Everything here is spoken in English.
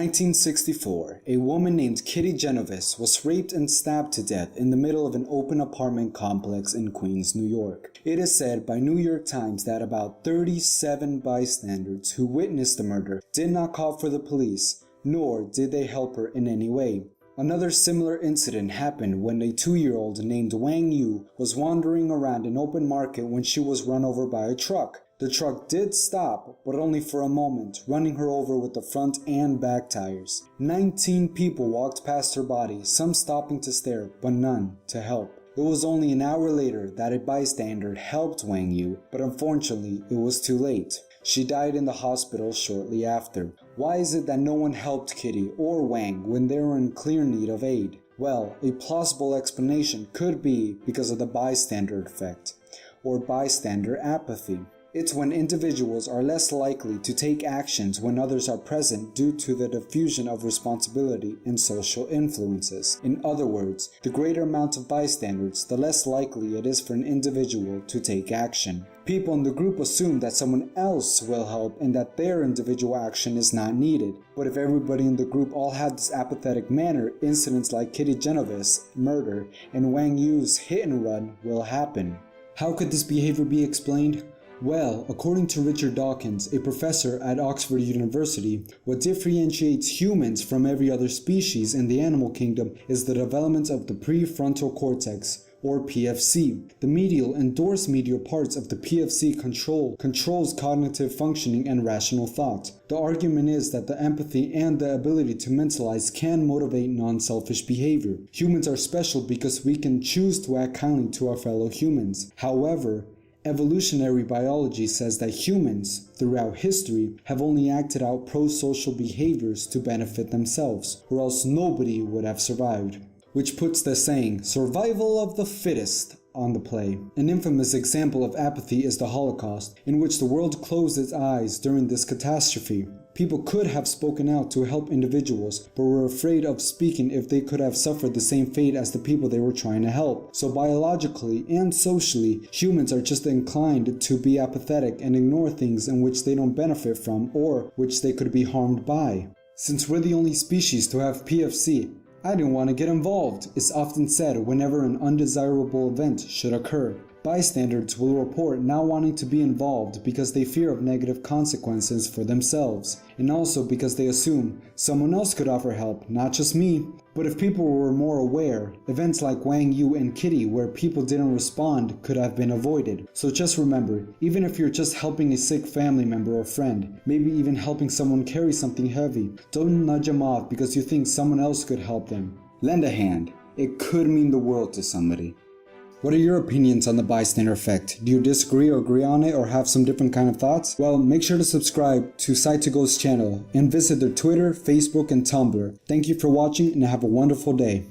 1964, a woman named Kitty Genovese was raped and stabbed to death in the middle of an open apartment complex in Queens, New York. It is said by New York Times that about 37 bystanders who witnessed the murder did not call for the police, nor did they help her in any way. Another similar incident happened when a 2-year-old named Wang Yu was wandering around an open market when she was run over by a truck. The truck did stop, but only for a moment, running her over with the front and back tires. 19 people walked past her body, some stopping to stare, but none to help. It was only an hour later that a bystander helped Wang Yu, but unfortunately it was too late. She died in the hospital shortly after. Why is it that no one helped Kitty or Wang when they were in clear need of aid? Well, a plausible explanation could be because of the bystander effect, or bystander apathy. It's when individuals are less likely to take actions when others are present due to the diffusion of responsibility and social influences. In other words, the greater amount of bystanders, the less likely it is for an individual to take action. People in the group assume that someone else will help and that their individual action is not needed. But if everybody in the group all had this apathetic manner, incidents like Kitty Genovese's murder and Wang Yu's hit and run will happen. How could this behavior be explained? Well, according to Richard Dawkins, a professor at Oxford University, what differentiates humans from every other species in the animal kingdom is the development of the prefrontal cortex, or PFC. The medial and dorsal parts of the PFC controls cognitive functioning and rational thought. The argument is that the empathy and the ability to mentalize can motivate non-selfish behavior. Humans are special because we can choose to act kindly to our fellow humans. However, evolutionary biology says that humans, throughout history, have only acted out pro-social behaviors to benefit themselves, or else nobody would have survived. Which puts the saying, survival of the fittest, on the play. An infamous example of apathy is the Holocaust, in which the world closed its eyes during this catastrophe. People could have spoken out to help individuals, but were afraid of speaking if they could have suffered the same fate as the people they were trying to help. So biologically and socially, humans are just inclined to be apathetic and ignore things in which they don't benefit from or which they could be harmed by. Since we're the only species to have PFC, I didn't want to get involved, is often said whenever an undesirable event should occur. Bystanders will report not wanting to be involved because they fear of negative consequences for themselves, and also because they assume someone else could offer help, not just me. But if people were more aware, events like Wang Yu and Kitty where people didn't respond could have been avoided. So just remember, even if you're just helping a sick family member or friend, maybe even helping someone carry something heavy, don't nudge them off because you think someone else could help them. Lend a hand. It could mean the world to somebody. What are your opinions on the bystander effect? Do you disagree or agree on it or have some different kind of thoughts? Well, make sure to subscribe to Side2Go's channel and visit their Twitter, Facebook, and Tumblr. Thank you for watching and have a wonderful day.